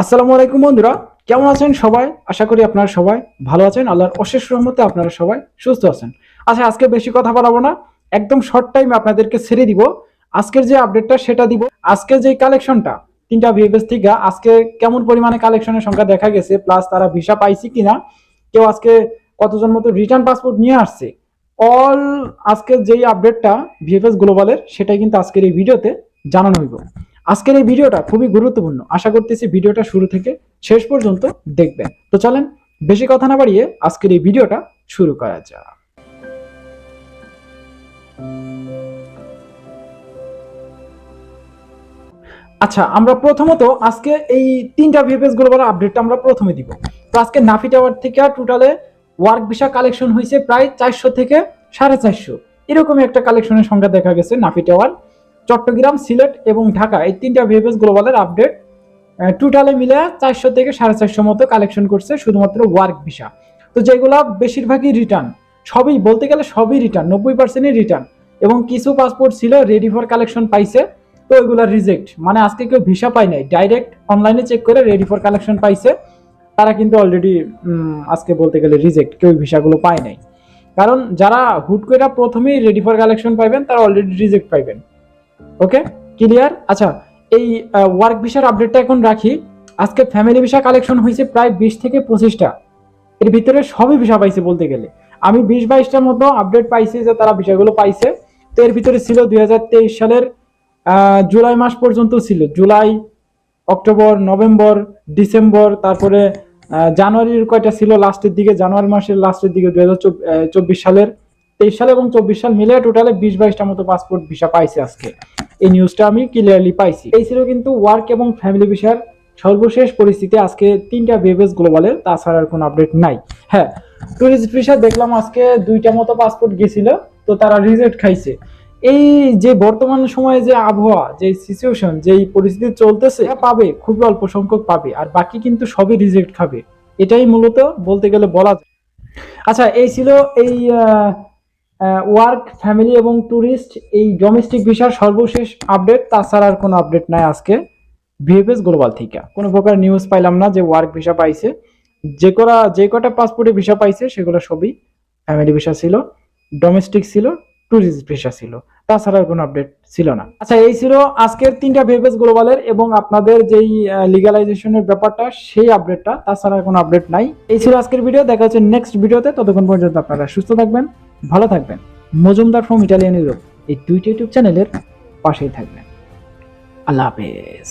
আসসালামু আলাইকুম বন্ধুরা, কেমন আছেন সবাই? আশা করি আপনারা সবাই ভালো আছেন। আল্লাহর অশেষ রহমতে আপনারা সবাই সুস্থ আছেন। আচ্ছা, আজকে বেশি কথা বাড়াবো না, একদম শর্ট টাইমে আপনাদেরকে ছেড়ে দিব। আজকের যে আপডেটটা সেটা দিব। আজকে যে কালেকশনটা তিনটা ভিএফএস থেকে আজকে কেমন পরিমাণে কালেকশনের সংখ্যা দেখা গেছে, প্লাস তারা ভিসা পাইছে কিনা, কেউ আজকে কতজন মতো রিটার্ন পাসপোর্ট নিয়ে আসছে, অল আজকের যেই আপডেটটা ভিএফএস গ্লোবালের সেটাই কিন্তু আজকের এই ভিডিওতে জানানো হইব। আজকের এই ভিডিওটা খুবই গুরুত্বপূর্ণ, আশা করতেছি ভিডিওটা শুরু থেকে শেষ পর্যন্ত দেখবেন। তো চলেন বেশি কথা না বাড়িয়ে আজকের এই ভিডিওটা শুরু করা যাক। আচ্ছা, আমরা প্রথমত আজকে এই তিনটা ভিএফএস গ্লোবাল আপডেটটা আমরা প্রথমে দিব। তো আজকে নাফি টাওয়ার থেকে টোটালে ওয়ার্ক ভিসা কালেকশন হয়েছে প্রায় 400 থেকে 450, এরকমই একটা কালেকশনের সংখ্যা দেখা গেছে। নাফি টাওয়ার, চট্টগ্রাম, সিলেট এবং ঢাকা এই তিনটা ভিএফএস গ্লোবালের আপডেট টোটালে মিলে 400 থেকে 450 মতো কালেকশন করছে শুধুমাত্র ওয়ার্ক ভিসা। তো যেগুলা বেশিরভাগই রিটার্ন, সবই বলতে গেলে সবই রিটার্ন, 90%ই রিটার্ন, এবং কিছু পাসপোর্ট ছিল রেডি ফর কালেকশন পাইছে, তো ওইগুলা রিজেক্ট। মানে আজকে কেউ ভিসা পায় নাই, ডাইরেক্ট অনলাইনে চেক করে রেডি ফর কালেকশন পাইছে, তারা কিন্তু অলরেডি আজকে বলতে গেলে রিজেক্ট, কেউ ভিসাগুলো পায় নাই। কারণ যারা হুট করে প্রথমেই রেডি ফর কালেকশন পাইবেন তারা অলরেডি রিজেক্ট পাইবেন। ওকে, ক্লিয়ার? আচ্ছা, এই ওয়ার্ক ভিসার আপডেটটা এখন রাখি। আজকে ফ্যামিলি ভিসা কালেকশন হয়েছে প্রায় 20 থেকে 25টা, এর ভিতরে সবই ভিসা পাইছে বলতে গেলে। আমি 20-22টার মতো আপডেট পাইছি যে তারা ভিসাগুলো পাইছে। তো এর ভিতরে ছিল 2023 সালের জুলাই মাস পর্যন্ত ছিল, জুলাই, অক্টোবর, নভেম্বর, ডিসেম্বর, তারপরে জানুয়ারির কয়টা ছিল লাস্টের দিকে, জানুয়ারি মাসের লাস্টের দিকে 2024 সালের 23 সাল এবং 24 সাল মিলে টোটালে 20-22টা মতো পাসপোর্ট ভিসা পাইছে আজকে। এই নিউজটা আমি ক্লিয়ারলি পাইছি। এই ছিল কিন্তু ওয়ার্ক এবং ফ্যামিলি ভিসার সর্বশেষ পরিস্থিতি আজকে তিনটা ভিএফএস গ্লোবালের, তাছাড়া আর কোনো আপডেট নাই। হ্যাঁ, টুরিস্ট ভিসা দেখলাম আজকে 2টা মতো পাসপোর্ট গেছিল, তো তারা রিজেক্ট খাইছে। এই যে বর্তমান সময়ে যে আবহাওয়া, যে সিচুয়েশন, যেই পরিস্থিতি চলতেছে, পাবে খুবই অল্প সংখ্যক পাবে, আর বাকি কিন্তু সবই রিজেক্ট খাবে। এটাই মূলত বলতে গেলে বলা যায়। আচ্ছা, এই ছিল এই ওয়ার্ক, ফ্যামিলি এবং ট্যুরিস্ট এই ডোমেস্টিক ভিসার সর্বশেষ আপডেট। তাছাড়া আর কোনো আপডেট নাই আজকে ভিএফএস গ্লোবাল থেকে। কোনো প্রকার নিউজ পাইলাম না যে ওয়ার্ক ভিসা পাইছে। যে কটা পাসপোর্টে ভিসা পাইছে সেগুলো সবই ফ্যামিলি ভিসা ছিল, ডোমেস্টিক ছিল, ট্যুরিস্ট ভিসা ছিল, তাছাড়া আর কোনো আপডেট ছিল না। আচ্ছা, এই ছিল আজকের তিনটা ভিএফএস গ্লোবালের এবং আপনাদের যেই লিগালাইজেশনের ব্যাপারটা, সেই আপডেটটা। তাছাড়া কোনো আপডেট নাই। এই ছিল আজকের ভিডিও, দেখা হচ্ছে নেক্সট ভিডিওতে। ততক্ষণ পর্যন্ত আপনারা সুস্থ থাকবেন, ভালো থাকবেন। মজুমদার ফ্রম ইটালিয়ান ইউরোপ এই দুইটা ইউটিউব চ্যানেলের পাশেই থাকবেন। আল্লাহ হাফেজ।